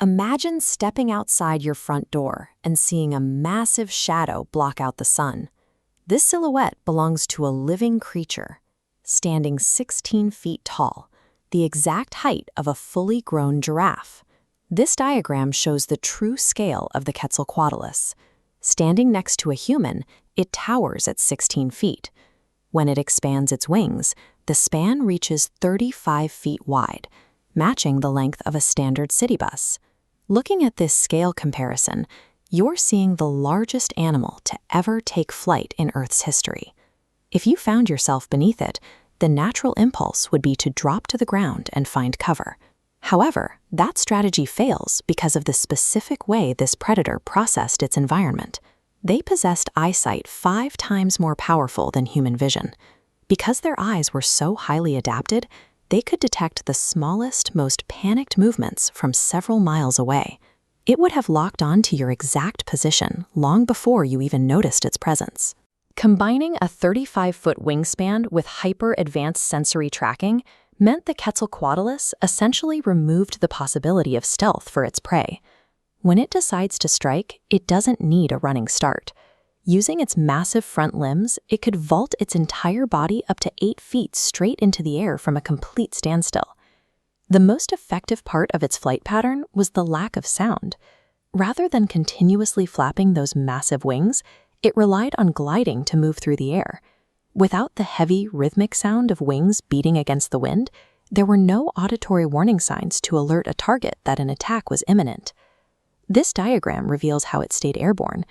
Imagine stepping outside your front door and seeing a massive shadow block out the sun. This silhouette belongs to a living creature, standing 16 feet tall, the exact height of a fully grown giraffe. This diagram shows the true scale of the Quetzalcoatlus. Standing next to a human, it towers at 16 feet. When it expands its wings, the span reaches 35 feet wide, matching the length of a standard city bus. Looking at this scale comparison, you're seeing the largest animal to ever take flight in Earth's history. If you found yourself beneath it, the natural impulse would be to drop to the ground and find cover. However, that strategy fails because of the specific way this predator processed its environment. They possessed eyesight 5 times more powerful than human vision. Because their eyes were so highly adapted, they could detect the smallest, most panicked movements from several miles away. It would have locked on to your exact position long before you even noticed its presence. Combining a 35-foot wingspan with hyper-advanced sensory tracking meant the Quetzalcoatlus essentially removed the possibility of stealth for its prey. When it decides to strike, it doesn't need a running start. Using its massive front limbs, it could vault its entire body up to 8 feet straight into the air from a complete standstill. The most effective part of its flight pattern was the lack of sound. Rather than continuously flapping those massive wings, it relied on gliding to move through the air. Without the heavy, rhythmic sound of wings beating against the wind, there were no auditory warning signs to alert a target that an attack was imminent. This diagram reveals how it stayed airborne.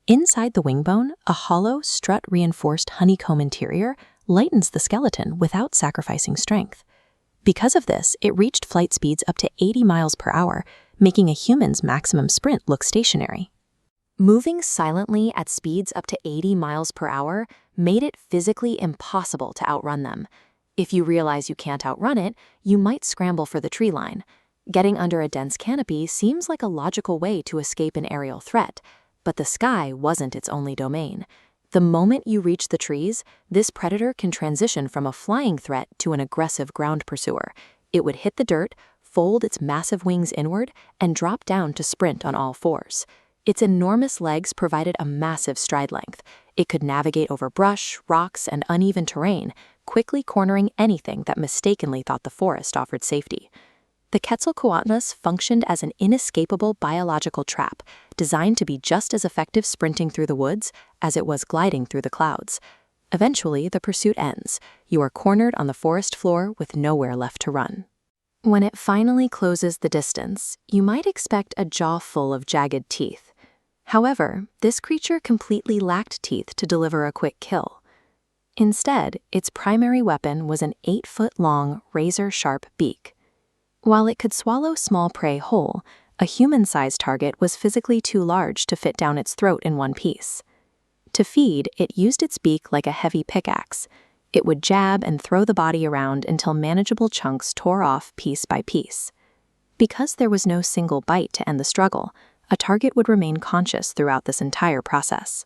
Inside the wingbone, a hollow, strut-reinforced honeycomb interior lightens the skeleton without sacrificing strength. Because of this, it reached flight speeds up to 80 miles per hour, making a human's maximum sprint look stationary. Moving silently at speeds up to 80 miles per hour made it physically impossible to outrun them. If you realize you can't outrun it, you might scramble for the tree line. Getting under a dense canopy seems like a logical way to escape an aerial threat, but the sky wasn't its only domain. The moment you reach the trees, this predator can transition from a flying threat to an aggressive ground pursuer. It would hit the dirt, fold its massive wings inward, and drop down to sprint on all fours. Its enormous legs provided a massive stride length. It could navigate over brush, rocks, and uneven terrain, quickly cornering anything that mistakenly thought the forest offered safety. The Quetzalcoatlus functioned as an inescapable biological trap, designed to be just as effective sprinting through the woods as it was gliding through the clouds. Eventually, the pursuit ends. You are cornered on the forest floor with nowhere left to run. When it finally closes the distance, you might expect a jaw full of jagged teeth. However, this creature completely lacked teeth to deliver a quick kill. Instead, its primary weapon was an 8-foot-long, razor-sharp beak. While it could swallow small prey whole, a human-sized target was physically too large to fit down its throat in one piece. To feed, it used its beak like a heavy pickaxe. It would jab and throw the body around until manageable chunks tore off piece by piece. Because there was no single bite to end the struggle, a target would remain conscious throughout this entire process.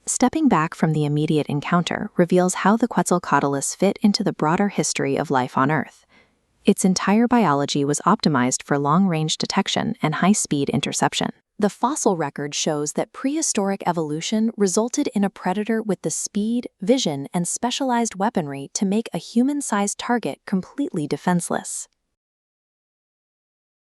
Stepping back from the immediate encounter reveals how the Quetzalcoatlus fit into the broader history of life on Earth. Its entire biology was optimized for long-range detection and high-speed interception. The fossil record shows that prehistoric evolution resulted in a predator with the speed, vision, and specialized weaponry to make a human-sized target completely defenseless.